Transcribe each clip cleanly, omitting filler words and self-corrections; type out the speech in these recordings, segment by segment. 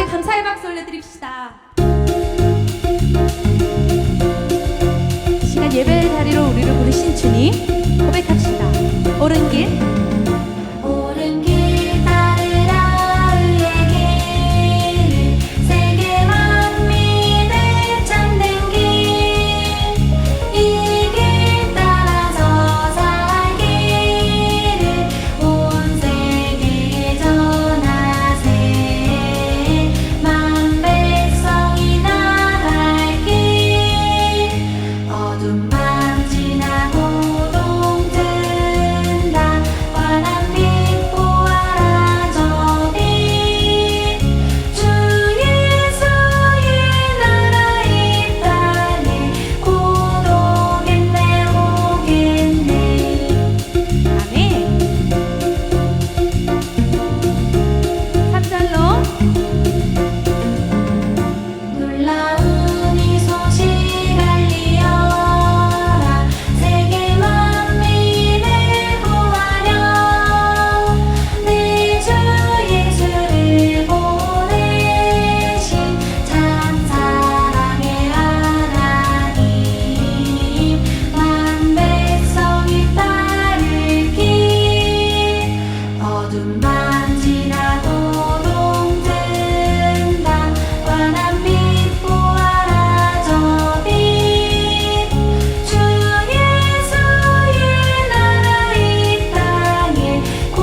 감사의 박수 올려드립시다. 이 시간 예배의 자리로 우리를 부르신 주님 고백합시다. 옳은 길 옳은 길 따르라 의의 길 세계 만민의 참된 길 이 길 따라서 살 길을 온 세계에 전하세 만 백성이 나갈 길 어둠 밤 지나고 동든다 환한 빛 보아라 저 빛 주 예수의 나라 이 땅에 곧 오겠네 오겠네. 아멘. 3절로 놀라운 이 소식 알리어라 세계 만민을 구하려 내 주 예수를 보내신 참 사랑의 하나님 만 백성이 따를 길 어둠 밤 지나고 동든다 환한 빛 보아라 저 빛 주 예수의 나라 이 땅에 곧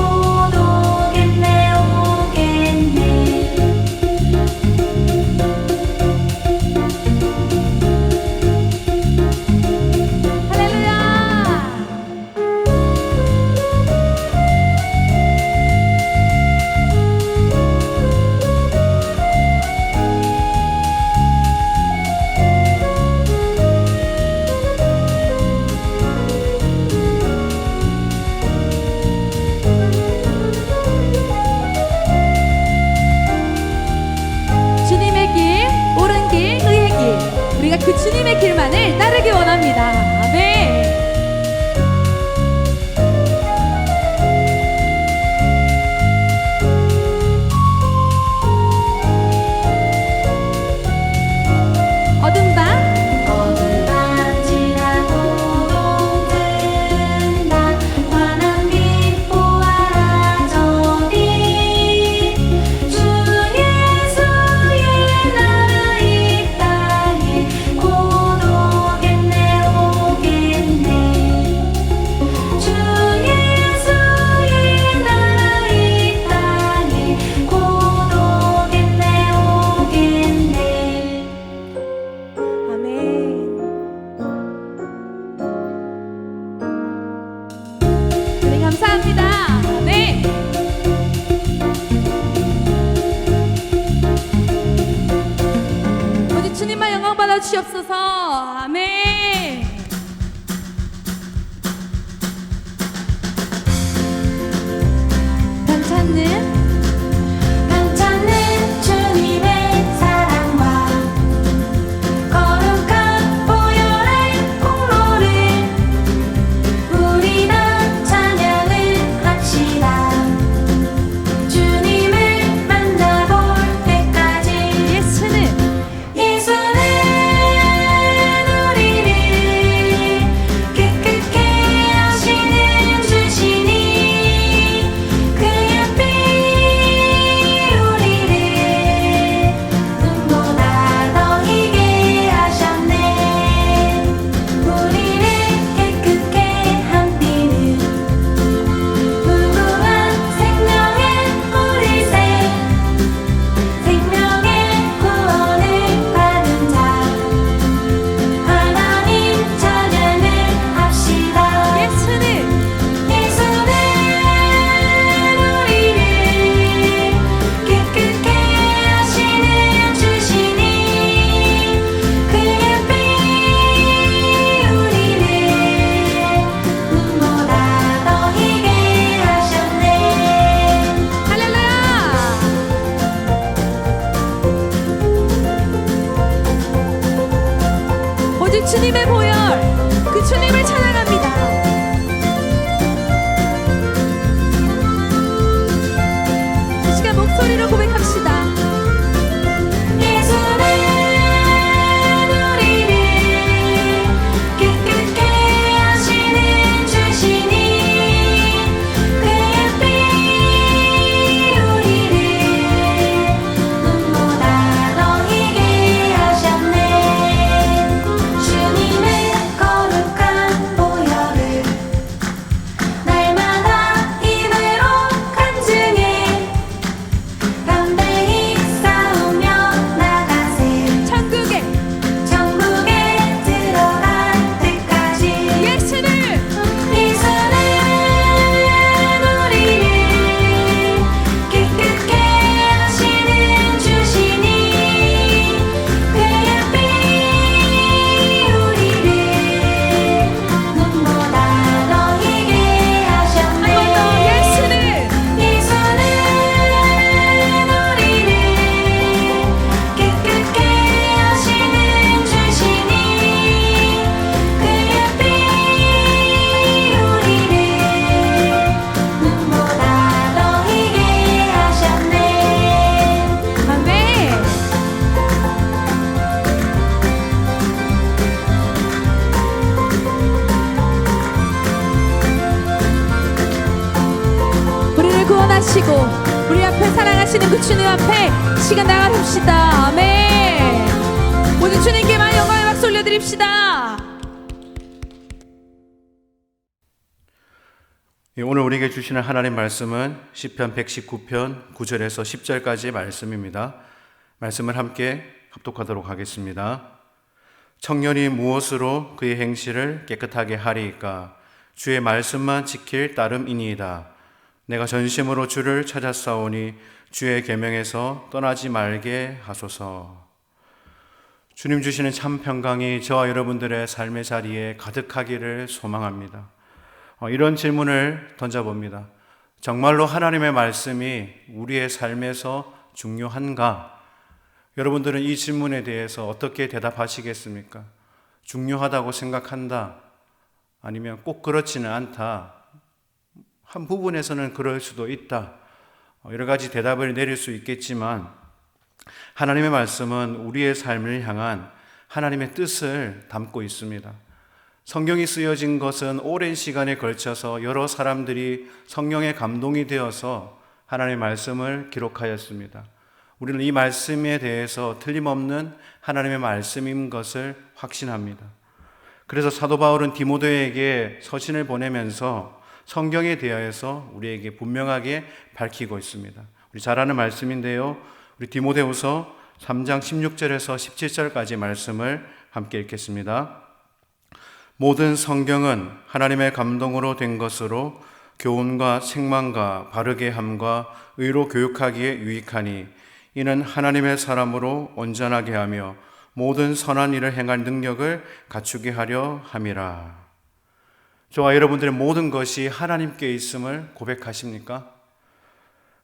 오겠네 오겠네. 할렐루야. 주님의 길, 옳은 길, 의의 길. 우리가 그 주님의 길만을 따르기 원합니다. 아멘. 어둠 밤 어둠 밤 지나고 동든다 환한 빛 보아라 저 빛 주 예수의 나라 이 땅에 곧 오겠네 오겠네. 주 예수의 나라 이 땅에 곧 오겠네 오겠네. 아멘. 네, 감사합니다. 네. 오직 주님만 영광 받아 주시옵소서. 아멘. 감찾는 주님의 사랑과 거룩한 보혈의 공로를 우리 다 찬양을 합시다. 주님을 만나볼 때까지 예수는 우리를 깨끗게 하시는 주시니 그의 피 우리를 눈보다 더 희게 하셨네. 우리를 깨끗게 한 피는 무궁한 생명의 뿌리새 생명의 구원을 받은 자 하나님 찬양을 합시다. 예수는 우리를 깨끗게 하시는 주시니 그의 피 우리를 눈보다 더 희게 하셨네. 할렐루야. 오직 주님의 보혈, 그 주님을 찬양합니다. 이 시간 목소리로 고백합시다. 하시고 우리 앞에 사랑하시는 그 주님 앞에 시간 나가봅시다. 아멘. 모든 주님께만 영광의 박수 올려드립시다. 오늘 우리에게 주시는 하나님 말씀은 시편 119편 9절에서 10절까지의 말씀입니다. 말씀을 함께 합독하도록 하겠습니다. 청년이 무엇으로 그의 행실을 깨끗하게 하리이까? 주의 말씀만 지킬 따름이니이다. 내가 전심으로 주를 찾았사오니 주의 계명에서 떠나지 말게 하소서. 주님 주시는 참 평강이 저와 여러분들의 삶의 자리에 가득하기를 소망합니다. 이런 질문을 던져봅니다. 정말로 하나님의 말씀이 우리의 삶에서 중요한가? 여러분들은 이 질문에 대해서 어떻게 대답하시겠습니까? 중요하다고 생각한다? 아니면 꼭 그렇지는 않다? 한 부분에서는 그럴 수도 있다. 여러 가지 대답을 내릴 수 있겠지만 하나님의 말씀은 우리의 삶을 향한 하나님의 뜻을 담고 있습니다. 성경이 쓰여진 것은 오랜 시간에 걸쳐서 여러 사람들이 성령의 감동이 되어서 하나님의 말씀을 기록하였습니다. 우리는 이 말씀에 대해서 틀림없는 하나님의 말씀인 것을 확신합니다. 그래서 사도 바울은 디모데에게 서신을 보내면서 성경에 대하여서 우리에게 분명하게 밝히고 있습니다. 우리 잘 아는 말씀인데요. 우리 디모데후서 3장 16절에서 17절까지 말씀을 함께 읽겠습니다. 모든 성경은 하나님의 감동으로 된 것으로 교훈과 책망과 바르게 함과 의로 교육하기에 유익하니 이는 하나님의 사람으로 온전하게 하며 모든 선한 일을 행할 능력을 갖추게 하려 함이라. 저와 여러분들의 모든 것이 하나님께 있음을 고백하십니까?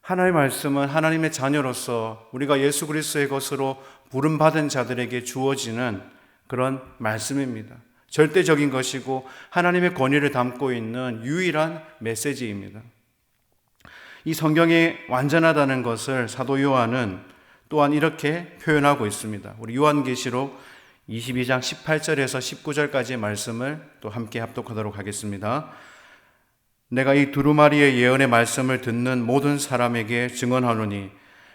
하나님의 말씀은 하나님의 자녀로서 우리가 예수 그리스도의 것으로 부름받은 자들에게 주어지는 그런 말씀입니다. 절대적인 것이고 하나님의 권위를 담고 있는 유일한 메시지입니다. 이 성경이 완전하다는 것을 사도 요한은 또한 이렇게 표현하고 있습니다. 우리 요한계시록 22장 18절에서 19절까지의 말씀을 또 함께 합독하도록 하겠습니다. 내가 이 두루마리의 예언의 말씀을 듣는 모든 사람에게 증언하노니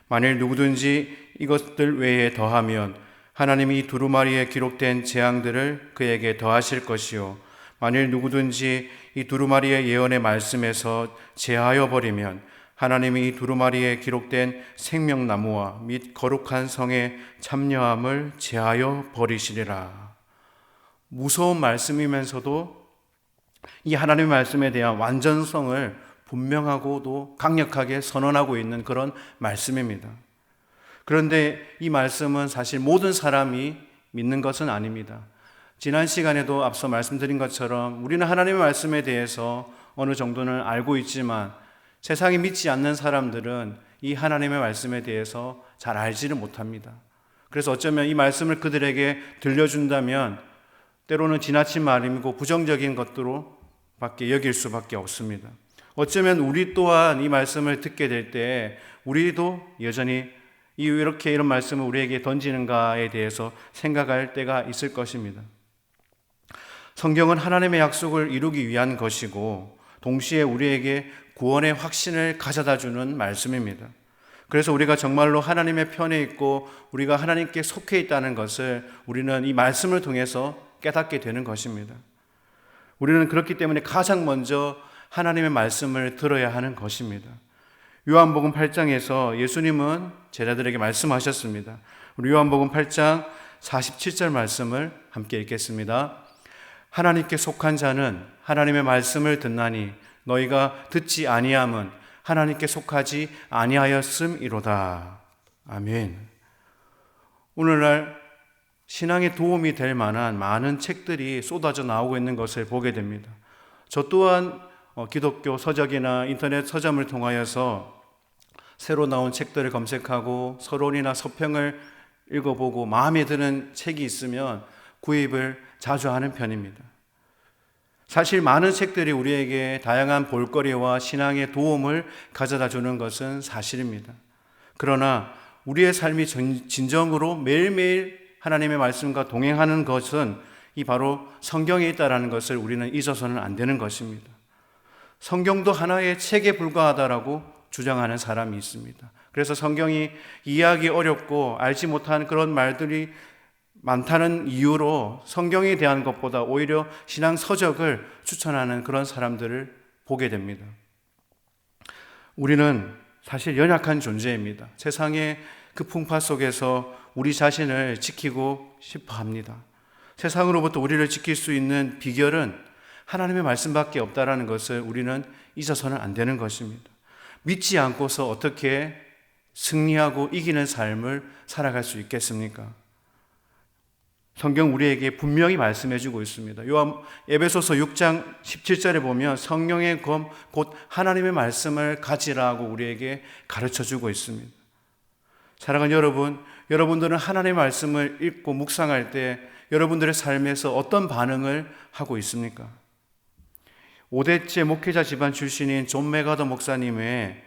만일 누구든지 이것들 외에 더하면 하나님이 이 두루마리에 기록된 재앙들을 그에게 더하실 것이요 만일 누구든지 이 두루마리의 예언의 말씀에서 제하여 버리면 하나님이 이 두루마리에 기록된 생명나무와 및 거룩한 성의 참여함을 제하여 버리시리라. 무서운 말씀이면서도 이 하나님의 말씀에 대한 완전성을 분명하고도 강력하게 선언하고 있는 그런 말씀입니다. 그런데 이 말씀은 사실 모든 사람이 믿는 것은 아닙니다. 지난 시간에도 앞서 말씀드린 것처럼 우리는 하나님의 말씀에 대해서 어느 정도는 알고 있지만 세상이 믿지 않는 사람들은 이 하나님의 말씀에 대해서 잘 알지를 못합니다. 그래서 어쩌면 이 말씀을 그들에게 들려준다면 때로는 지나친 말이고 부정적인 것으로 밖에 여길 수밖에 없습니다. 어쩌면 우리 또한 이 말씀을 듣게 될 때 우리도 여전히 이렇게 이런 말씀을 우리에게 던지는가에 대해서 생각할 때가 있을 것입니다. 성경은 하나님의 약속을 이루기 위한 것이고 동시에 우리에게 구원의 확신을 가져다 주는 말씀입니다. 그래서 우리가 정말로 하나님의 편에 있고 우리가 하나님께 속해 있다는 것을 우리는 이 말씀을 통해서 깨닫게 되는 것입니다. 우리는 그렇기 때문에 가장 먼저 하나님의 말씀을 들어야 하는 것입니다. 요한복음 8장에서 예수님은 제자들에게 말씀하셨습니다. 우리 요한복음 8장 47절 말씀을 함께 읽겠습니다. 하나님께 속한 자는 하나님의 말씀을 듣나니 너희가 듣지 아니함은 하나님께 속하지 아니하였음이로다. 아멘. 오늘날 신앙에 도움이 될 만한 많은 책들이 쏟아져 나오고 있는 것을 보게 됩니다. 저 또한 기독교 서적이나 인터넷 서점을 통하여서 새로 나온 책들을 검색하고 서론이나 서평을 읽어보고 마음에 드는 책이 있으면 구입을 자주 하는 편입니다. 사실 많은 책들이 우리에게 다양한 볼거리와 신앙의 도움을 가져다 주는 것은 사실입니다. 그러나 우리의 삶이 진정으로 매일매일 하나님의 말씀과 동행하는 것은 이 바로 성경에 있다는 것을 우리는 잊어서는 안 되는 것입니다. 성경도 하나의 책에 불과하다라고 주장하는 사람이 있습니다. 그래서 성경이 이해하기 어렵고 알지 못한 그런 말들이 많다는 이유로 성경에 대한 것보다 오히려 신앙 서적을 추천하는 그런 사람들을 보게 됩니다. 우리는 사실 연약한 존재입니다. 세상의 그 풍파 속에서 우리 자신을 지키고 싶어 합니다. 세상으로부터 우리를 지킬 수 있는 비결은 하나님의 말씀밖에 없다라는 것을 우리는 잊어서는 안 되는 것입니다. 믿지 않고서 어떻게 승리하고 이기는 삶을 살아갈 수 있겠습니까? 성경 우리에게 분명히 말씀해 주고 있습니다. 에베소서 6장 17절에 보면 성령의 검 곧 하나님의 말씀을 가지라고 우리에게 가르쳐 주고 있습니다. 사랑하는 여러분, 여러분들은 하나님의 말씀을 읽고 묵상할 때 여러분들의 삶에서 어떤 반응을 하고 있습니까? 5대째 목회자 집안 출신인 존 메가더 목사님의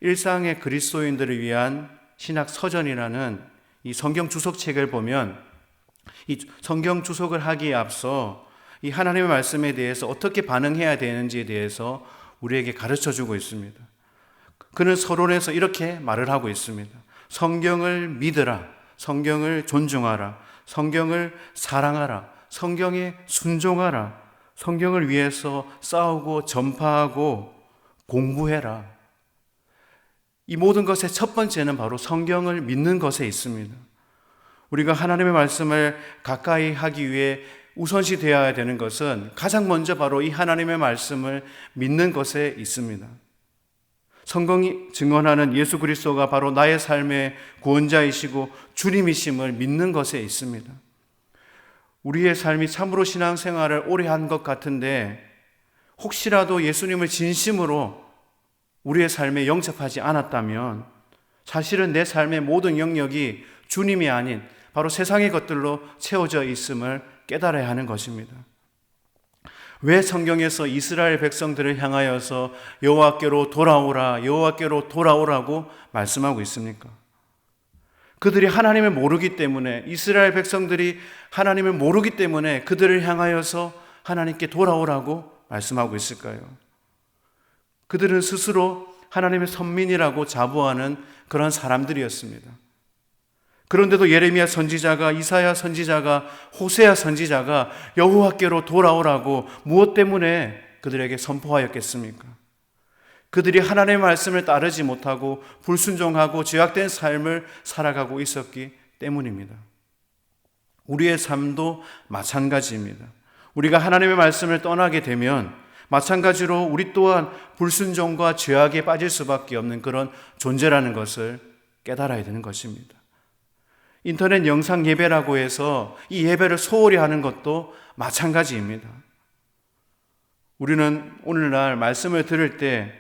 일상의 그리스도인들을 위한 신학 서전이라는 이 성경 주석책을 보면 이 성경 주석을 하기에 앞서 이 하나님의 말씀에 대해서 어떻게 반응해야 되는지에 대해서 우리에게 가르쳐 주고 있습니다. 그는 서론에서 이렇게 말을 하고 있습니다. 성경을 믿으라, 성경을 존중하라, 성경을 사랑하라, 성경에 순종하라, 성경을 위해서 싸우고 전파하고 공부해라. 이 모든 것의 첫 번째는 바로 성경을 믿는 것에 있습니다. 우리가 하나님의 말씀을 가까이 하기 위해 우선시 되어야 되는 것은 가장 먼저 바로 이 하나님의 말씀을 믿는 것에 있습니다. 성경이 증언하는 예수 그리스도가 바로 나의 삶의 구원자이시고 주님이심을 믿는 것에 있습니다. 우리의 삶이 참으로 신앙생활을 오래 한 것 같은데 혹시라도 예수님을 진심으로 우리의 삶에 영접하지 않았다면 사실은 내 삶의 모든 영역이 주님이 아닌 바로 세상의 것들로 채워져 있음을 깨달아야 하는 것입니다. 왜 성경에서 이스라엘 백성들을 향하여서 여호와께로 돌아오라, 여호와께로 돌아오라고 말씀하고 있습니까? 그들이 하나님을 모르기 때문에, 이스라엘 백성들이 하나님을 모르기 때문에 그들을 향하여서 하나님께 돌아오라고 말씀하고 있을까요? 그들은 스스로 하나님의 선민이라고 자부하는 그런 사람들이었습니다. 그런데도 예레미야 선지자가, 이사야 선지자가, 호세아 선지자가 여호와께로 돌아오라고 무엇 때문에 그들에게 선포하였겠습니까? 그들이 하나님의 말씀을 따르지 못하고 불순종하고 죄악된 삶을 살아가고 있었기 때문입니다. 우리의 삶도 마찬가지입니다. 우리가 하나님의 말씀을 떠나게 되면 마찬가지로 우리 또한 불순종과 죄악에 빠질 수밖에 없는 그런 존재라는 것을 깨달아야 되는 것입니다. 인터넷 영상 예배라고 해서 이 예배를 소홀히 하는 것도 마찬가지입니다. 우리는 오늘날 말씀을 들을 때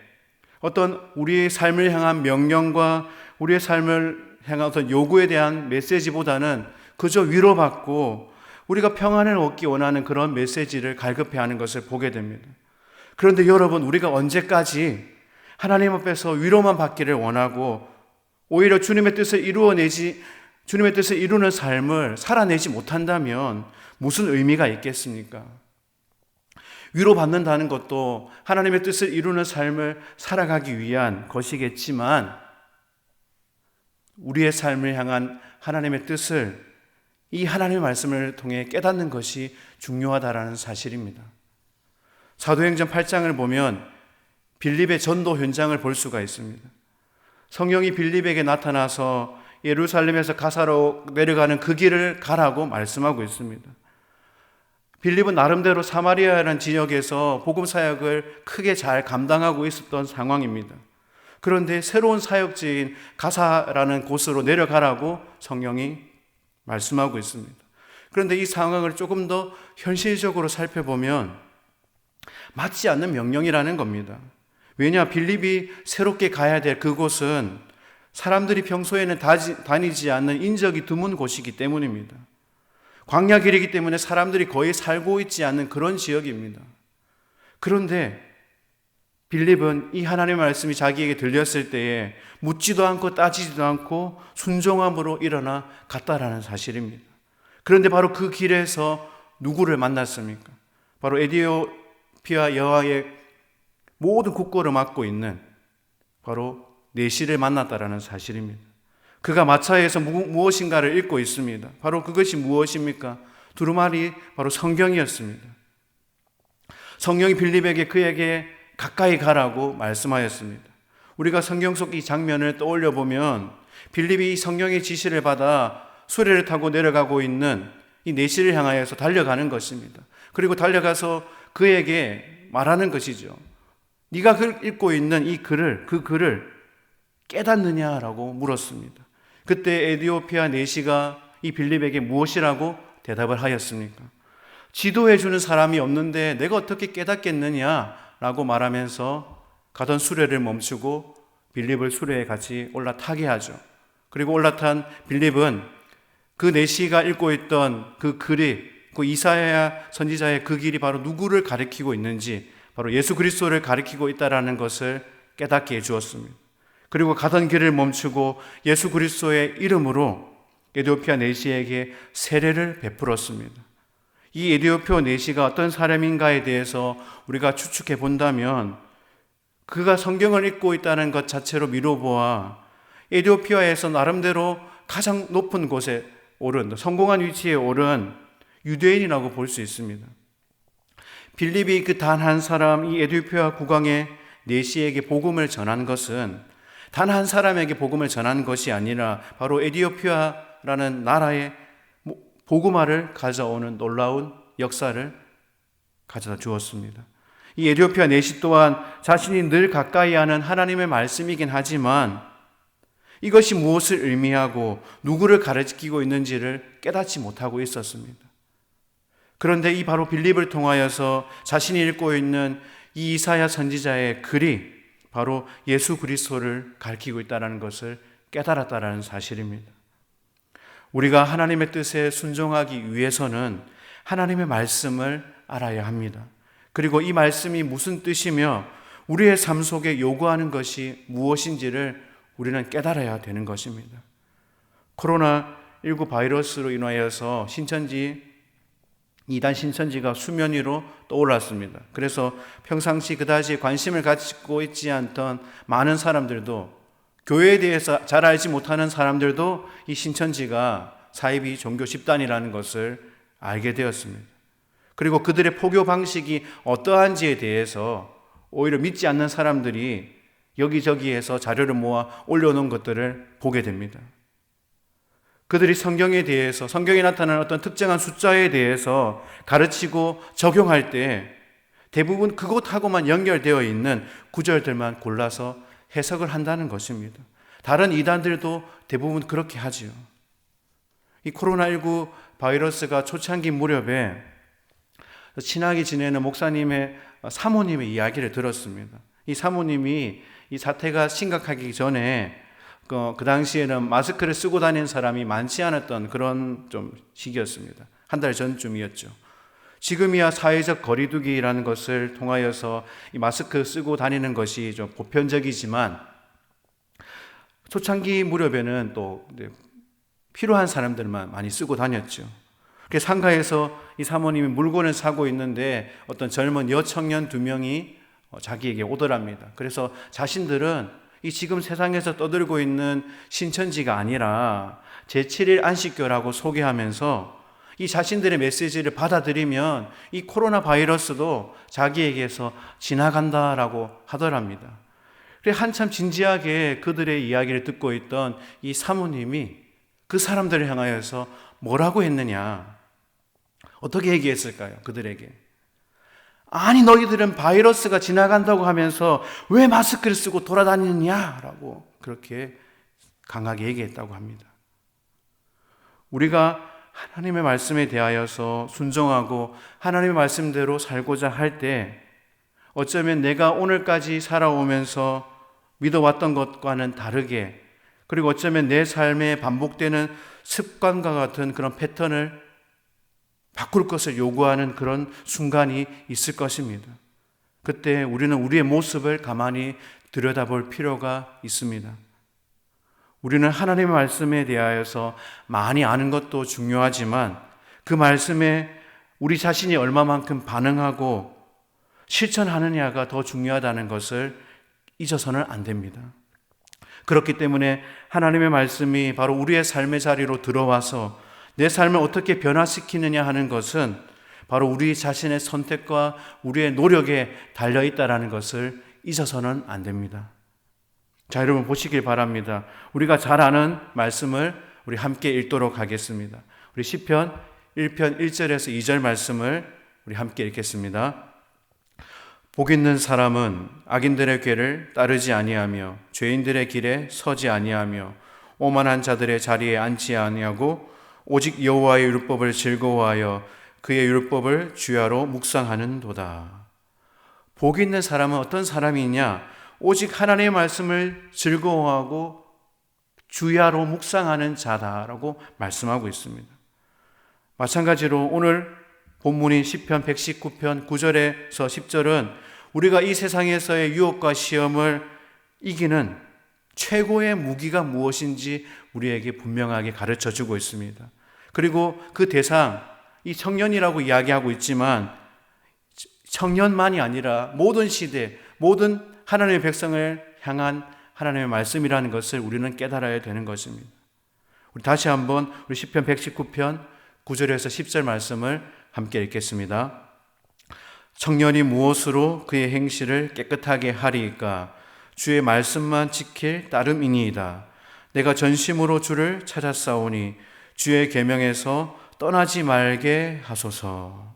어떤 우리의 삶을 향한 명령과 우리의 삶을 향한 어떤 요구에 대한 메시지보다는 그저 위로받고 우리가 평안을 얻기 원하는 그런 메시지를 갈급해하는 것을 보게 됩니다. 그런데 여러분, 우리가 언제까지 하나님 앞에서 위로만 받기를 원하고 오히려 주님의 뜻을 이루는 삶을 살아내지 못한다면 무슨 의미가 있겠습니까? 위로받는다는 것도 하나님의 뜻을 이루는 삶을 살아가기 위한 것이겠지만 우리의 삶을 향한 하나님의 뜻을 이 하나님의 말씀을 통해 깨닫는 것이 중요하다라는 사실입니다. 사도행전 8장을 보면 빌립의 전도 현장을 볼 수가 있습니다. 성령이 빌립에게 나타나서 예루살렘에서 가사로 내려가는 그 길을 가라고 말씀하고 있습니다. 빌립은 나름대로 사마리아라는 지역에서 복음 사역을 크게 잘 감당하고 있었던 상황입니다. 그런데 새로운 사역지인 가사라는 곳으로 내려가라고 성령이 말씀하고 있습니다. 그런데 이 상황을 조금 더 현실적으로 살펴보면 맞지 않는 명령이라는 겁니다. 왜냐, 빌립이 새롭게 가야 될 그곳은 사람들이 평소에는 다니지 않는 인적이 드문 곳이기 때문입니다. 광야 길이기 때문에 사람들이 거의 살고 있지 않는 그런 지역입니다. 그런데 빌립은 이 하나님의 말씀이 자기에게 들렸을 때에 묻지도 않고 따지지도 않고 순종함으로 일어나 갔다라는 사실입니다. 그런데 바로 그 길에서 누구를 만났습니까? 바로 에티오피아 여왕의 모든 국고를 맡고 있는 바로 내시를 만났다라는 사실입니다. 그가 마차에서 무엇인가를 읽고 있습니다. 바로 그것이 무엇입니까? 두루마리 바로 성경이었습니다. 성령이 빌립에게 그에게 가까이 가라고 말씀하였습니다. 우리가 성경 속 이 장면을 떠올려 보면 빌립이 이 성령의 지시를 받아 수레를 타고 내려가고 있는 이 내시를 향하여서 달려가는 것입니다. 그리고 달려가서 그에게 말하는 것이죠. 네가 읽고 있는 이 글을, 그 글을 깨닫느냐라고 물었습니다. 그때 에디오피아 내시가 이 빌립에게 무엇이라고 대답을 하였습니까? 지도해 주는 사람이 없는데 내가 어떻게 깨닫겠느냐라고 말하면서 가던 수레를 멈추고 빌립을 수레에 같이 올라타게 하죠. 그리고 올라탄 빌립은 그 내시가 읽고 있던 그 글이, 그 이사야 선지자의 그 길이 바로 누구를 가리키고 있는지, 바로 예수 그리스도를 가리키고 있다라는 것을 깨닫게 해주었습니다. 그리고 가던 길을 멈추고 예수 그리스도의 이름으로 에디오피아 내시에게 세례를 베풀었습니다. 이 에디오피아 내시가 어떤 사람인가에 대해서 우리가 추측해 본다면 그가 성경을 읽고 있다는 것 자체로 미루보아 에디오피아에서 나름대로 가장 높은 곳에 오른, 성공한 위치에 오른 유대인이라고 볼 수 있습니다. 빌립이 그 단 한 사람, 이 에디오피아 국왕의 내시에게 복음을 전한 것은 단 한 사람에게 복음을 전한 것이 아니라 바로 에디오피아라는 나라의 복음화를 가져오는 놀라운 역사를 가져다 주었습니다. 이 에디오피아 내시 또한 자신이 늘 가까이 하는 하나님의 말씀이긴 하지만 이것이 무엇을 의미하고 누구를 가르치고 있는지를 깨닫지 못하고 있었습니다. 그런데 이 바로 빌립을 통하여서 자신이 읽고 있는 이 이사야 선지자의 글이 바로 예수 그리스도를 가리키고 있다는 것을 깨달았다는 사실입니다. 우리가 하나님의 뜻에 순종하기 위해서는 하나님의 말씀을 알아야 합니다. 그리고 이 말씀이 무슨 뜻이며 우리의 삶 속에 요구하는 것이 무엇인지를 우리는 깨달아야 되는 것입니다. 코로나19 바이러스로 인하여서 이단 신천지가 수면 위로 떠올랐습니다. 그래서 평상시 그다지 관심을 가지고 있지 않던 많은 사람들도, 교회에 대해서 잘 알지 못하는 사람들도 이 신천지가 사이비 종교 집단이라는 것을 알게 되었습니다. 그리고 그들의 포교 방식이 어떠한지에 대해서 오히려 믿지 않는 사람들이 여기저기에서 자료를 모아 올려놓은 것들을 보게 됩니다. 그들이 성경에 대해서, 성경에 나타나는 어떤 특정한 숫자에 대해서 가르치고 적용할 때 대부분 그것하고만 연결되어 있는 구절들만 골라서 해석을 한다는 것입니다. 다른 이단들도 대부분 그렇게 하지요. 이 코로나19 바이러스가 초창기 무렵에 친하게 지내는 목사님의 사모님의 이야기를 들었습니다. 이 사모님이 이 사태가 심각하기 전에 그 당시에는 마스크를 쓰고 다니는 사람이 많지 않았던 그런 좀 시기였습니다. 한 달 전쯤이었죠. 지금이야 사회적 거리두기라는 것을 통하여서 이 마스크 쓰고 다니는 것이 좀 보편적이지만 초창기 무렵에는 또 필요한 사람들만 많이 쓰고 다녔죠. 그래서 상가에서 이 사모님이 물건을 사고 있는데 어떤 젊은 여청년 2명이 자기에게 오더랍니다. 그래서 자신들은 이 지금 세상에서 떠들고 있는 신천지가 아니라 제7일 안식교라고 소개하면서 이 자신들의 메시지를 받아들이면 이 코로나 바이러스도 자기에게서 지나간다라고 하더랍니다. 그래서 한참 진지하게 그들의 이야기를 듣고 있던 이 사모님이 그 사람들을 향하여서 뭐라고 했느냐? 어떻게 얘기했을까요? 그들에게. 아니, 너희들은 바이러스가 지나간다고 하면서 왜 마스크를 쓰고 돌아다니느냐라고 그렇게 강하게 얘기했다고 합니다. 우리가 하나님의 말씀에 대하여서 순종하고 하나님의 말씀대로 살고자 할 때 어쩌면 내가 오늘까지 살아오면서 믿어왔던 것과는 다르게, 그리고 어쩌면 내 삶에 반복되는 습관과 같은 그런 패턴을 바꿀 것을 요구하는 그런 순간이 있을 것입니다. 그때 우리는 우리의 모습을 가만히 들여다볼 필요가 있습니다. 우리는 하나님의 말씀에 대하여서 많이 아는 것도 중요하지만 그 말씀에 우리 자신이 얼마만큼 반응하고 실천하느냐가 더 중요하다는 것을 잊어서는 안 됩니다. 그렇기 때문에 하나님의 말씀이 바로 우리의 삶의 자리로 들어와서 내 삶을 어떻게 변화시키느냐 하는 것은 바로 우리 자신의 선택과 우리의 노력에 달려있다는 것을 잊어서는 안 됩니다. 자, 여러분 보시길 바랍니다. 우리가 잘 아는 말씀을 우리 함께 읽도록 하겠습니다. 우리 시편 1편 1절에서 2절 말씀을 우리 함께 읽겠습니다. 복 있는 사람은 악인들의 궤를 따르지 아니하며 죄인들의 길에 서지 아니하며 오만한 자들의 자리에 앉지 아니하고 오직 여호와의 율법을 즐거워하여 그의 율법을 주야로 묵상하는도다. 복 있는 사람은 어떤 사람이냐? 오직 하나님의 말씀을 즐거워하고 주야로 묵상하는 자다라고 말씀하고 있습니다. 마찬가지로 오늘 본문인 시편 119편 9절에서 10절은 우리가 이 세상에서의 유혹과 시험을 이기는 최고의 무기가 무엇인지 우리에게 분명하게 가르쳐 주고 있습니다. 그리고 그 대상, 이 청년이라고 이야기하고 있지만 청년만이 아니라 모든 시대, 모든 하나님의 백성을 향한 하나님의 말씀이라는 것을 우리는 깨달아야 되는 것입니다. 우리 다시 한번 우리 시편 119편 9절에서 10절 말씀을 함께 읽겠습니다. 청년이 무엇으로 그의 행실을 깨끗하게 하리이까? 주의 말씀만 지킬 따름이니이다. 내가 전심으로 주를 찾았사오니 주의 계명에서 떠나지 말게 하소서.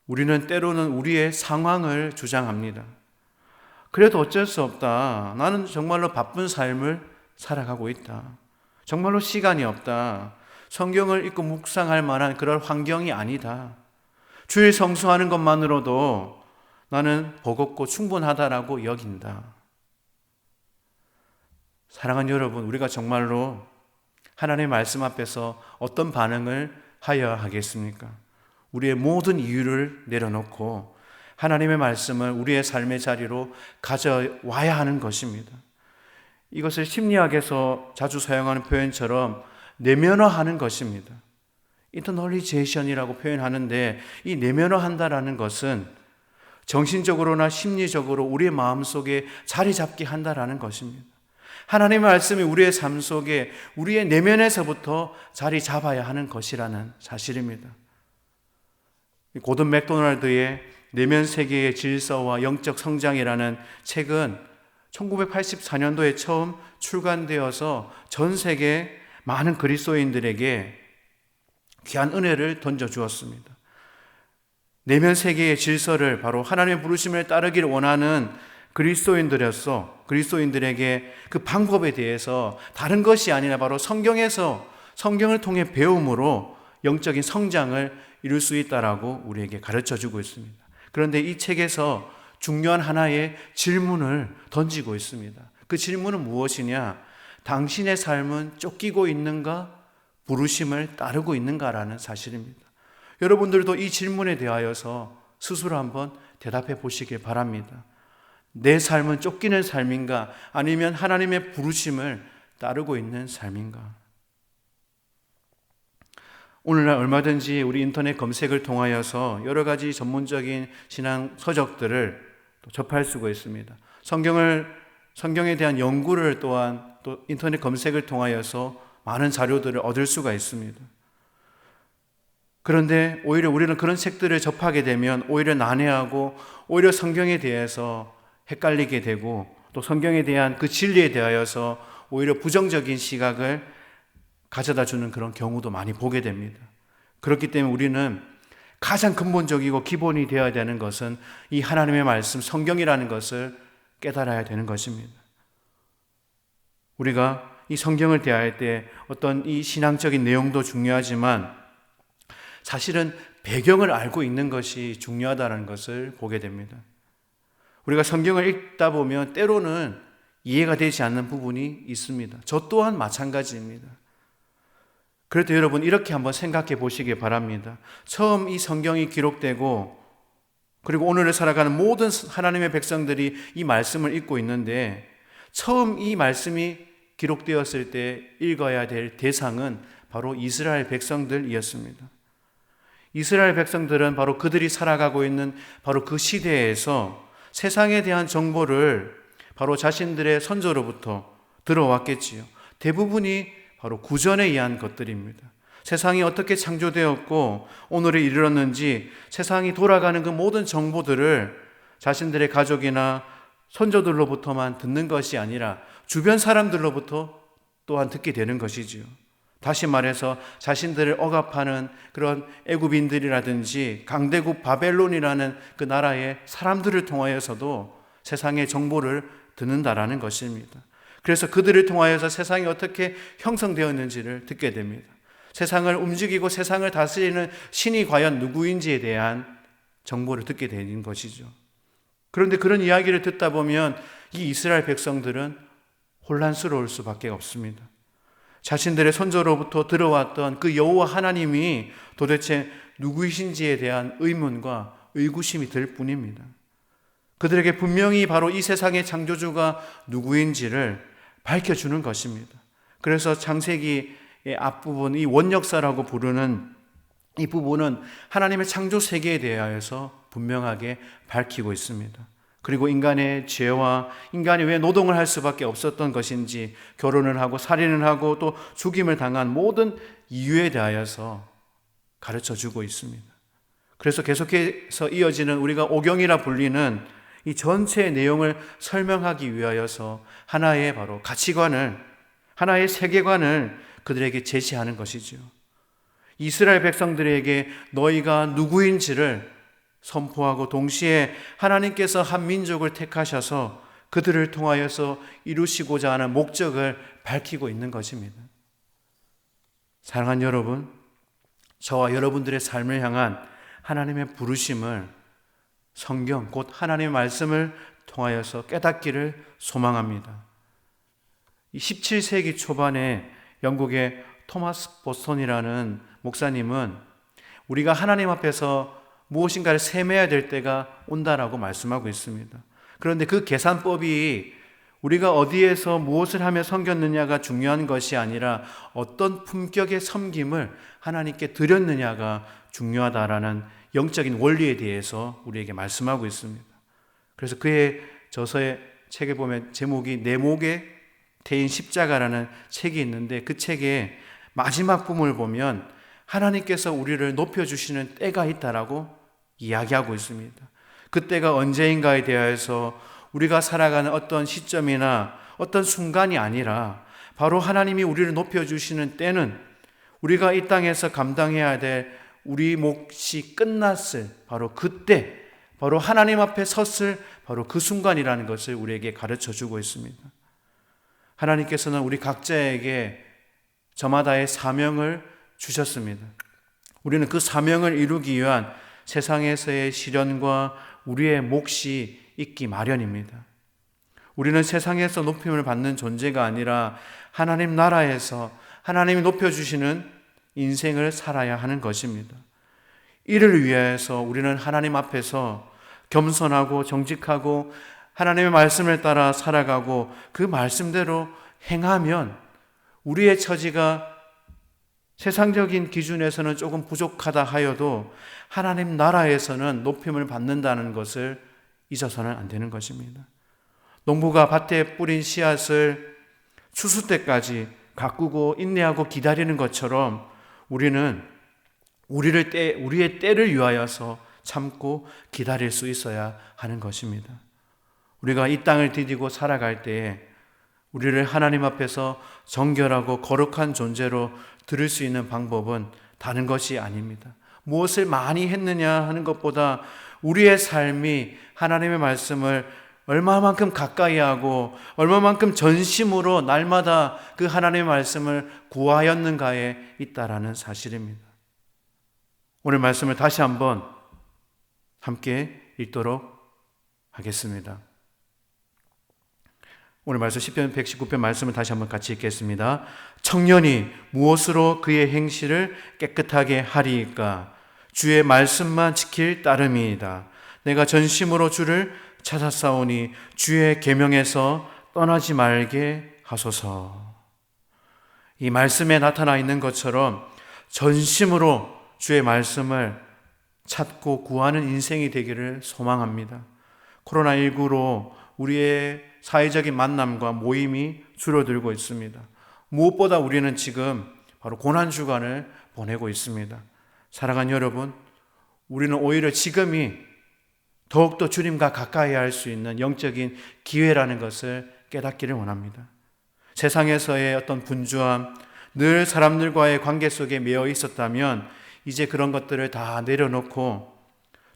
우리는 때로는 우리의 상황을 주장합니다. 그래도 어쩔 수 없다. 나는 정말로 바쁜 삶을 살아가고 있다. 정말로 시간이 없다. 성경을 읽고 묵상할 만한 그런 환경이 아니다. 주일 성수하는 것만으로도 나는 버겁고 충분하다라고 여긴다. 사랑하는 여러분, 우리가 정말로 하나님의 말씀 앞에서 어떤 반응을 하여야 하겠습니까? 우리의 모든 이유를 내려놓고 하나님의 말씀을 우리의 삶의 자리로 가져와야 하는 것입니다. 이것을 심리학에서 자주 사용하는 표현처럼 내면화하는 것입니다. 인터널리제이션이라고 표현하는데 이 내면화한다라는 것은 정신적으로나 심리적으로 우리의 마음속에 자리 잡게 한다라는 것입니다. 하나님의 말씀이 우리의 삶 속에 우리의 내면에서부터 자리 잡아야 하는 것이라는 사실입니다. 고든 맥도날드의 내면 세계의 질서와 영적 성장이라는 책은 1984년도에 처음 출간되어서 전 세계 많은 그리스도인들에게 귀한 은혜를 던져주었습니다. 내면 세계의 질서를 바로 하나님의 부르심을 따르기를 원하는 그리스도인들에게 그 방법에 대해서 다른 것이 아니라 바로 성경에서 성경을 통해 배움으로 영적인 성장을 이룰 수 있다라고 우리에게 가르쳐 주고 있습니다. 그런데 이 책에서 중요한 하나의 질문을 던지고 있습니다. 그 질문은 무엇이냐? 당신의 삶은 쫓기고 있는가? 부르심을 따르고 있는가라는 사실입니다. 여러분들도 이 질문에 대하여서 스스로 한번 대답해 보시길 바랍니다. 내 삶은 쫓기는 삶인가? 아니면 하나님의 부르심을 따르고 있는 삶인가? 오늘날 얼마든지 우리 인터넷 검색을 통하여서 여러 가지 전문적인 신앙 서적들을 접할 수가 있습니다. 성경에 대한 연구를 또한 또 인터넷 검색을 통하여서 많은 자료들을 얻을 수가 있습니다. 그런데 오히려 우리는 그런 책들을 접하게 되면 오히려 난해하고 오히려 성경에 대해서 헷갈리게 되고 또 성경에 대한 그 진리에 대하여서 오히려 부정적인 시각을 가져다 주는 그런 경우도 많이 보게 됩니다. 그렇기 때문에 우리는 가장 근본적이고 기본이 되어야 되는 것은 이 하나님의 말씀, 성경이라는 것을 깨달아야 되는 것입니다. 우리가 이 성경을 대할 때 어떤 이 신앙적인 내용도 중요하지만 사실은 배경을 알고 있는 것이 중요하다는 것을 보게 됩니다. 우리가 성경을 읽다 보면 때로는 이해가 되지 않는 부분이 있습니다. 저 또한 마찬가지입니다. 그래도 여러분 이렇게 한번 생각해 보시기 바랍니다. 처음 이 성경이 기록되고 그리고 오늘을 살아가는 모든 하나님의 백성들이 이 말씀을 읽고 있는데 처음 이 말씀이 기록되었을 때 읽어야 될 대상은 바로 이스라엘 백성들이었습니다. 이스라엘 백성들은 바로 그들이 살아가고 있는 바로 그 시대에서 세상에 대한 정보를 바로 자신들의 선조로부터 들어왔겠지요. 대부분이 바로 구전에 의한 것들입니다. 세상이 어떻게 창조되었고 오늘에 이르렀는지 세상이 돌아가는 그 모든 정보들을 자신들의 가족이나 손조들로부터만 듣는 것이 아니라 주변 사람들로부터 또한 듣게 되는 것이지요. 다시 말해서 자신들을 억압하는 그런 애굽인들이라든지 강대국 바벨론이라는 그 나라의 사람들을 통하여서도 세상의 정보를 듣는다라는 것입니다. 그래서 그들을 통하여서 세상이 어떻게 형성되었는지를 듣게 됩니다. 세상을 움직이고 세상을 다스리는 신이 과연 누구인지에 대한 정보를 듣게 되는 것이죠. 그런데 그런 이야기를 듣다 보면 이 이스라엘 백성들은 혼란스러울 수밖에 없습니다. 자신들의 선조로부터 들어왔던 그 여호와 하나님이 도대체 누구이신지에 대한 의문과 의구심이 들 뿐입니다. 그들에게 분명히 바로 이 세상의 창조주가 누구인지를 밝혀주는 것입니다. 그래서 창세기의 앞부분, 이 원역사라고 부르는 이 부분은 하나님의 창조 세계에 대하여서 분명하게 밝히고 있습니다. 그리고 인간의 죄와 인간이 왜 노동을 할 수밖에 없었던 것인지, 결혼을 하고 살인을 하고 또 죽임을 당한 모든 이유에 대하여서 가르쳐주고 있습니다. 그래서 계속해서 이어지는 우리가 오경이라 불리는 이 전체의 내용을 설명하기 위하여서 하나의 바로 가치관을, 하나의 세계관을 그들에게 제시하는 것이죠. 이스라엘 백성들에게 너희가 누구인지를 선포하고 동시에 하나님께서 한 민족을 택하셔서 그들을 통하여서 이루시고자 하는 목적을 밝히고 있는 것입니다. 사랑하는 여러분, 저와 여러분들의 삶을 향한 하나님의 부르심을 성경, 곧 하나님의 말씀을 통하여서 깨닫기를 소망합니다. 17세기 초반에 영국의 토마스 보스턴이라는 목사님은 우리가 하나님 앞에서 무엇인가를 셈해야 될 때가 온다라고 말씀하고 있습니다. 그런데 그 계산법이 우리가 어디에서 무엇을 하며 섬겼느냐가 중요한 것이 아니라 어떤 품격의 섬김을 하나님께 드렸느냐가 중요하다라는 영적인 원리에 대해서 우리에게 말씀하고 있습니다. 그래서 그의 저서의 책에 보면 제목이 내 목에 태인 십자가라는 책이 있는데 그 책의 마지막 부분을 보면 하나님께서 우리를 높여주시는 때가 있다라고 이야기하고 있습니다. 그 때가 언제인가에 대하여서 우리가 살아가는 어떤 시점이나 어떤 순간이 아니라 바로 하나님이 우리를 높여주시는 때는 우리가 이 땅에서 감당해야 될 우리 몫이 끝났을 바로 그때, 바로 하나님 앞에 섰을 바로 그 순간이라는 것을 우리에게 가르쳐주고 있습니다. 하나님께서는 우리 각자에게 저마다의 사명을 주셨습니다. 우리는 그 사명을 이루기 위한 세상에서의 시련과 우리의 몫이 있기 마련입니다. 우리는 세상에서 높임을 받는 존재가 아니라 하나님 나라에서 하나님이 높여주시는 인생을 살아야 하는 것입니다. 이를 위해서 우리는 하나님 앞에서 겸손하고 정직하고 하나님의 말씀을 따라 살아가고 그 말씀대로 행하면 우리의 처지가 세상적인 기준에서는 조금 부족하다 하여도 하나님 나라에서는 높임을 받는다는 것을 잊어서는 안 되는 것입니다. 농부가 밭에 뿌린 씨앗을 추수 때까지 가꾸고 인내하고 기다리는 것처럼 우리는 우리의 때를 위하여서 참고 기다릴 수 있어야 하는 것입니다. 우리가 이 땅을 디디고 살아갈 때에 우리를 하나님 앞에서 정결하고 거룩한 존재로 들을 수 있는 방법은 다른 것이 아닙니다. 무엇을 많이 했느냐 하는 것보다 우리의 삶이 하나님의 말씀을 얼마만큼 가까이 하고 얼마만큼 전심으로 날마다 그 하나님의 말씀을 구하였는가에 있다라는 사실입니다. 오늘 말씀을 다시 한번 함께 읽도록 하겠습니다. 오늘 말씀 시편 119편 말씀을 다시 한번 같이 읽겠습니다. 청년이 무엇으로 그의 행실을 깨끗하게 하리이까? 주의 말씀만 지킬 따름이이다. 내가 전심으로 주를 찾았사오니 주의 계명에서 떠나지 말게 하소서. 이 말씀에 나타나 있는 것처럼 전심으로 주의 말씀을 찾고 구하는 인생이 되기를 소망합니다. 코로나19로 우리의 사회적인 만남과 모임이 줄어들고 있습니다. 무엇보다 우리는 지금 바로 고난주간을 보내고 있습니다. 사랑하는 여러분, 우리는 오히려 지금이 더욱더 주님과 가까이 할 수 있는 영적인 기회라는 것을 깨닫기를 원합니다. 세상에서의 어떤 분주함, 늘 사람들과의 관계 속에 매여 있었다면 이제 그런 것들을 다 내려놓고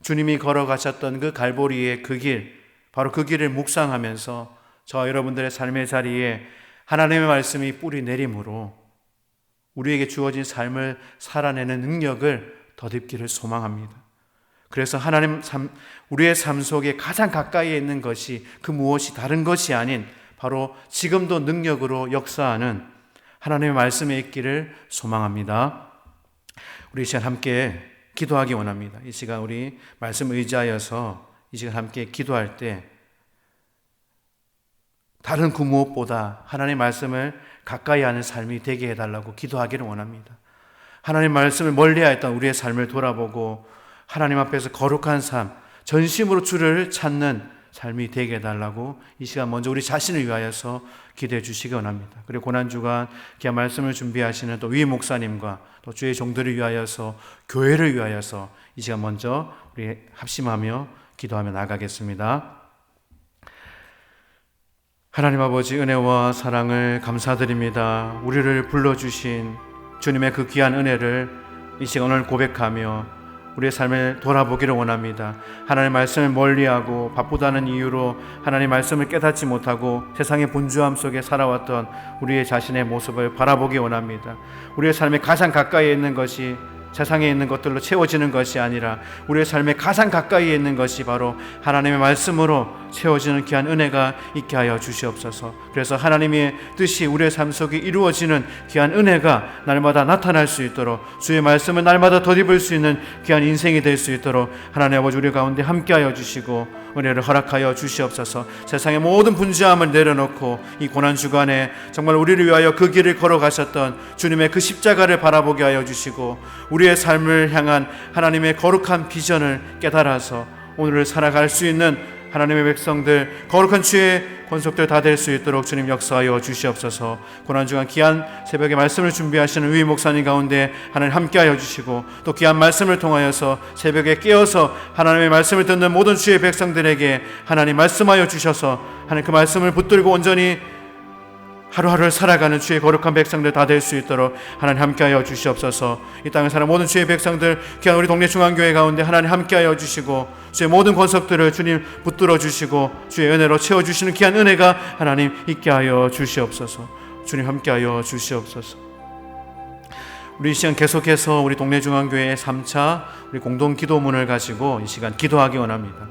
주님이 걸어가셨던 그 갈보리의 그 길, 바로 그 길을 묵상하면서 저와 여러분들의 삶의 자리에 하나님의 말씀이 뿌리 내림으로 우리에게 주어진 삶을 살아내는 능력을 덧입기를 소망합니다. 그래서 우리의 삶 속에 가장 가까이에 있는 것이 그 무엇이 다른 것이 아닌 바로 지금도 능력으로 역사하는 하나님의 말씀에 있기를 소망합니다. 우리 이 시간 함께 기도하기 원합니다. 이 시간 우리 말씀 의지하여서 이 시간 함께 기도할 때 다른 그 무엇보다 하나님의 말씀을 가까이 하는 삶이 되게 해달라고 기도하기를 원합니다. 하나님의 말씀을 멀리하였던 우리의 삶을 돌아보고 하나님 앞에서 거룩한 삶, 전심으로 주를 찾는 삶이 되게 해달라고 이 시간 먼저 우리 자신을 위하여서 기도해 주시기 원합니다. 그리고 고난주간 귀한 말씀을 준비하시는 또 위 목사님과 또 주의 종들을 위하여서 교회를 위하여서 이 시간 먼저 우리 합심하며 기도하며 나가겠습니다. 하나님 아버지, 은혜와 사랑을 감사드립니다. 우리를 불러주신 주님의 그 귀한 은혜를 이 시간 오늘 고백하며 우리의 삶을 돌아보기를 원합니다. 하나님의 말씀을 멀리하고 바쁘다는 이유로 하나님의 말씀을 깨닫지 못하고 세상의 분주함 속에 살아왔던 우리의 자신의 모습을 바라보기 원합니다. 우리의 삶에 가장 가까이에 있는 것이 세상에 있는 것들로 채워지는 것이 아니라 우리의 삶에 가장 가까이에 있는 것이 바로 하나님의 말씀으로 채워지는 귀한 은혜가 있게 하여 주시옵소서. 그래서 하나님의 뜻이 우리의 삶 속에 이루어지는 귀한 은혜가 날마다 나타날 수 있도록 주의 말씀을 날마다 덧입을 수 있는 귀한 인생이 될 수 있도록 하나님 아버지 우리 가운데 함께하여 주시고 은혜를 허락하여 주시옵소서. 세상의 모든 분주함을 내려놓고 이 고난주간에 정말 우리를 위하여 그 길을 걸어가셨던 주님의 그 십자가를 바라보게 하여 주시고 우리의 삶을 향한 하나님의 거룩한 비전을 깨달아서 오늘을 살아갈 수 있는 하나님의 백성들, 거룩한 주의 권속들 다 될 수 있도록 주님 역사하여 주시옵소서. 고난주간 귀한 새벽에 말씀을 준비하시는 위 목사님 가운데 하나님 함께하여 주시고 또 귀한 말씀을 통하여서 새벽에 깨어서 하나님의 말씀을 듣는 모든 주의 백성들에게 하나님 말씀하여 주셔서 하나님 그 말씀을 붙들고 온전히 하루하루를 살아가는 주의 거룩한 백성들 다 될 수 있도록 하나님 함께하여 주시옵소서. 이 땅에 사는 모든 주의 백성들 귀한 우리 동네 중앙교회 가운데 하나님 함께하여 주시고 주의 모든 권속들을 주님 붙들어 주시고 주의 은혜로 채워주시는 귀한 은혜가 하나님 있게 하여 주시옵소서. 주님 함께하여 주시옵소서. 우리 이 시간 계속해서 우리 동네 중앙교회의 3차 우리 공동 기도문을 가지고 이 시간 기도하기 원합니다.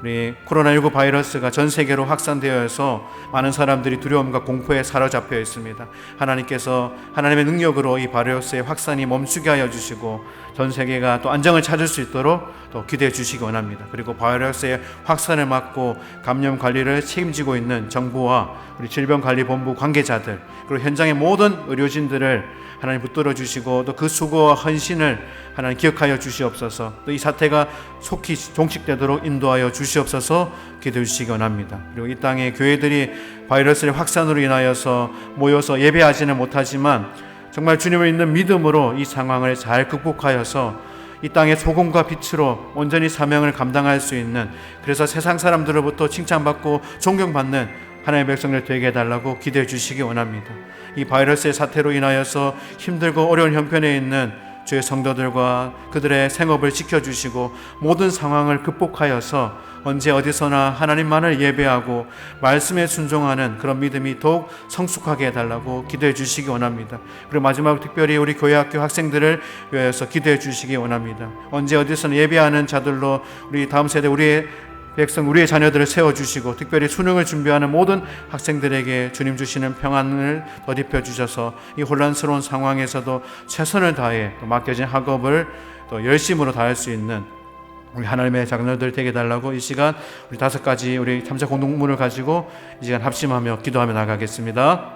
우리 코로나19 바이러스가 전 세계로 확산되어서 많은 사람들이 두려움과 공포에 사로잡혀 있습니다. 하나님께서 하나님의 능력으로 이 바이러스의 확산이 멈추게 하여 주시고 전 세계가 또 안정을 찾을 수 있도록 또 기도해 주시기 원합니다. 그리고 바이러스의 확산을 막고 감염 관리를 책임지고 있는 정부와 우리 질병관리본부 관계자들 그리고 현장의 모든 의료진들을 하나님 붙들어 주시고 또 그 수고와 헌신을 하나님 기억하여 주시옵소서. 또 이 사태가 속히 종식되도록 인도하여 주시옵소서 기도해 주시기 원합니다. 그리고 이 땅의 교회들이 바이러스의 확산으로 인하여서 모여서 예배하지는 못하지만 정말 주님을 믿는 믿음으로 이 상황을 잘 극복하여서 이 땅의 소금과 빛으로 온전히 사명을 감당할 수 있는 그래서 세상 사람들로부터 칭찬받고 존경받는 하나님의 백성들 되게 해달라고 기도해 주시기 원합니다. 이 바이러스의 사태로 인하여서 힘들고 어려운 형편에 있는 주의 성도들과 그들의 생업을 지켜주시고 모든 상황을 극복하여서 언제 어디서나 하나님만을 예배하고 말씀에 순종하는 그런 믿음이 더욱 성숙하게 해달라고 기도해 주시기 원합니다. 그리고 마지막 특별히 우리 교회학교 학생들을 위하여서 기도해 주시기 원합니다. 언제 어디서나 예배하는 자들로 우리 다음 세대 우리의 백성 우리의 자녀들을 세워주시고 특별히 수능을 준비하는 모든 학생들에게 주님 주시는 평안을 덧입혀 주셔서 이 혼란스러운 상황에서도 최선을 다해 또 맡겨진 학업을 또 열심으로 다할 수 있는 우리 하나님의 자녀들 되게 달라고 이 시간 우리 5가지 우리 3차 공동문을 가지고 이 시간 합심하며 기도하며 나가겠습니다.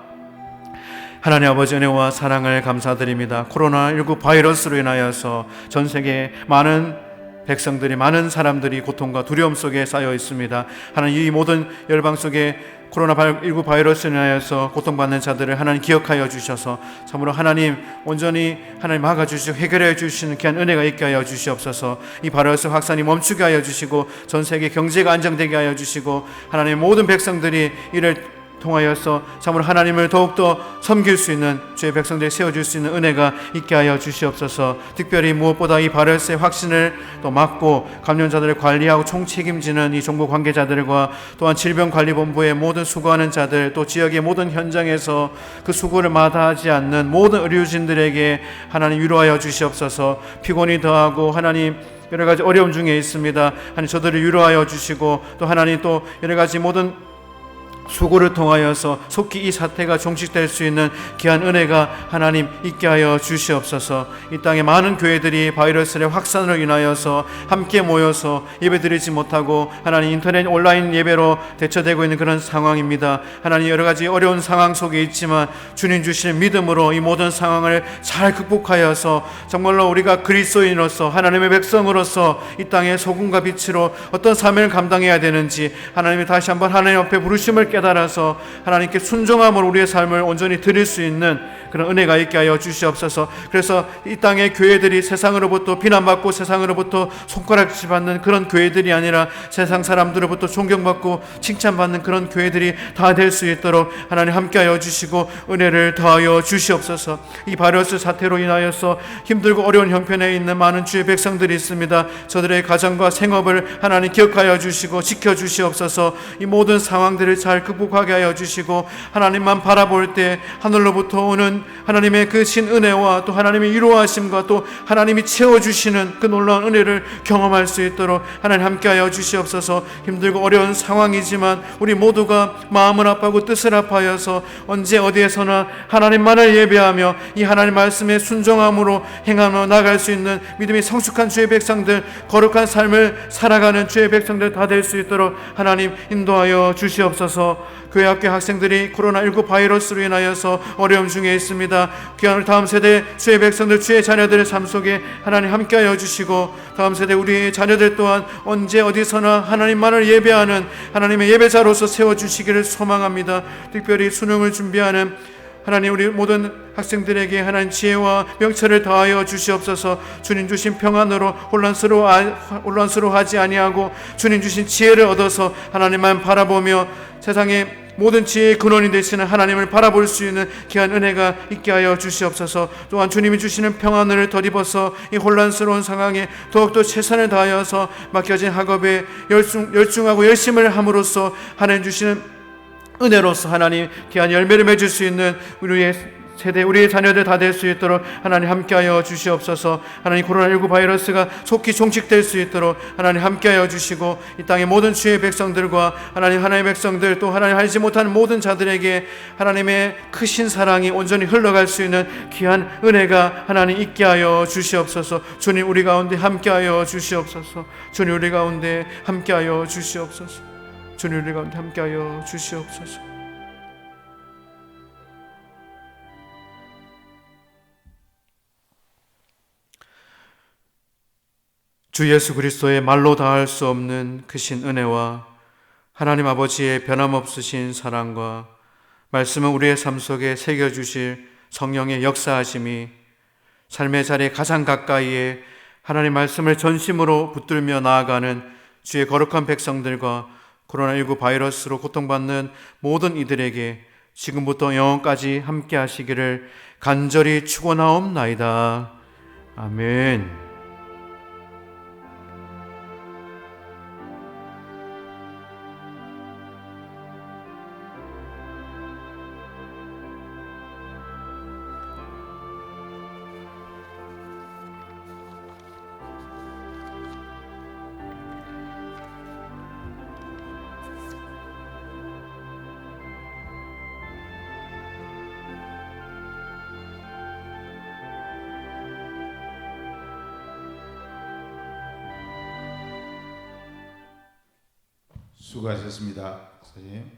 하나님 아버지 은혜와 사랑을 감사드립니다. 코로나19 바이러스로 인하여서 전 세계 많은 백성들이, 많은 사람들이 고통과 두려움 속에 쌓여 있습니다. 하나님, 이 모든 열방 속에 코로나19 바이러스로 인하여서 고통받는 자들을 하나님 기억하여 주셔서 참으로 하나님 온전히 하나님 막아주시고 해결해 주시는 귀한 은혜가 있게 하여 주시옵소서. 이 바이러스 확산이 멈추게 하여 주시고 전 세계 경제가 안정되게 하여 주시고 하나님 모든 백성들이 이를 통하여서 참으로 하나님을 더욱더 섬길 수 있는 주의 백성들이 세워줄 수 있는 은혜가 있게 하여 주시옵소서. 특별히 무엇보다 이 바이러스의 확신을 또 막고 감염자들을 관리하고 총책임지는 이 정부 관계자들과 또한 질병관리본부의 모든 수고하는 자들, 또 지역의 모든 현장에서 그 수고를 마다하지 않는 모든 의료진들에게 하나님 위로하여 주시옵소서. 피곤이 더하고 하나님 여러 가지 어려움 중에 있습니다. 하나님 저들을 위로하여 주시고 또 하나님 또 여러 가지 모든 수고를 통하여서 속히 이 사태가 종식될 수 있는 귀한 은혜가 하나님 있게 하여 주시옵소서. 이 땅에 많은 교회들이 바이러스의 확산으로 인하여서 함께 모여서 예배드리지 못하고 하나님 인터넷 온라인 예배로 대처되고 있는 그런 상황입니다. 하나님 여러 가지 어려운 상황 속에 있지만 주님 주시는 믿음으로 이 모든 상황을 잘 극복하여서 정말로 우리가 그리스도인으로서 하나님의 백성으로서 이 땅에 소금과 빛으로 어떤 사명을 감당해야 되는지 하나님이 다시 한번 하나님 앞에 부르심을 깨달아서 하나님께 순종함으로 우리의 삶을 온전히 드릴 수 있는 그런 은혜가 있게 하여 주시옵소서. 그래서 이 땅의 교회들이 세상으로부터 비난받고 세상으로부터 손가락질 받는 그런 교회들이 아니라 세상 사람들로부터 존경받고 칭찬받는 그런 교회들이 다 될 수 있도록 하나님 함께 하여 주시고 은혜를 더하여 주시옵소서. 이 바이러스 사태로 인하여서 힘들고 어려운 형편에 있는 많은 주의 백성들이 있습니다. 저들의 가정과 생업을 하나님 기억하여 주시고 지켜 주시옵소서. 이 모든 상황들을 잘 극복하게 하여 주시고 하나님만 바라볼 때 하늘로부터 오는 하나님의 그 신은혜와 또 하나님의 위로하심과 또 하나님이 채워주시는 그 놀라운 은혜를 경험할 수 있도록 하나님 함께 하여 주시옵소서. 힘들고 어려운 상황이지만 우리 모두가 마음을 아파하고 뜻을 아파하여서 언제 어디에서나 하나님만을 예배하며 이 하나님 말씀에 순종함으로 행하며 나갈 수 있는 믿음이 성숙한 주의 백성들, 거룩한 삶을 살아가는 주의 백성들 다 될 수 있도록 하나님 인도하여 주시옵소서. 교회 학교 학생들이 코로나19 바이러스로 인하여서 어려움 중에 있습니다. 귀한 다음 세대 주의 백성들, 주의 자녀들의 삶 속에 하나님 함께하여 주시고 다음 세대 우리의 자녀들 또한 언제 어디서나 하나님만을 예배하는 하나님의 예배자로서 세워주시기를 소망합니다. 특별히 수능을 준비하는 하나님 우리 모든 학생들에게 하나님 지혜와 명철을 더하여 주시옵소서. 주님 주신 평안으로 혼란스러워하지 아니하고 주님 주신 지혜를 얻어서 하나님만 바라보며 세상의 모든 지혜의 근원이 되시는 하나님을 바라볼 수 있는 귀한 은혜가 있게 하여 주시옵소서. 또한 주님이 주시는 평안을 덧입어서 이 혼란스러운 상황에 더욱더 최선을 다하여서 맡겨진 학업에 열중하고 열심을 함으로써 하나님 주시는 은혜로서 하나님 귀한 열매를 맺을 수 있는 우리의 세대, 우리의 자녀들 다 될 수 있도록 하나님 함께하여 주시옵소서. 하나님 코로나19 바이러스가 속히 종식될 수 있도록 하나님 함께하여 주시고 이 땅의 모든 주의 백성들과 하나님의 백성들 또 하나님 알지 못하는 모든 자들에게 하나님의 크신 사랑이 온전히 흘러갈 수 있는 귀한 은혜가 하나님 있게 하여 주시옵소서. 주님 우리 가운데 함께하여 주시옵소서. 주님 우리 가운데 함께하여 주시옵소서. 주님 우리 가운데 함께하여 주시옵소서. 주 예수 그리스도의 말로 다할 수 없는 크신 은혜와 하나님 아버지의 변함없으신 사랑과 말씀은 우리의 삶 속에 새겨주실 성령의 역사하심이 삶의 자리에 가장 가까이에 하나님 말씀을 전심으로 붙들며 나아가는 주의 거룩한 백성들과 코로나19 바이러스로 고통받는 모든 이들에게 지금부터 영원까지 함께 하시기를 간절히 축원하옵나이다. 아멘. 수고하셨습니다, 선생님.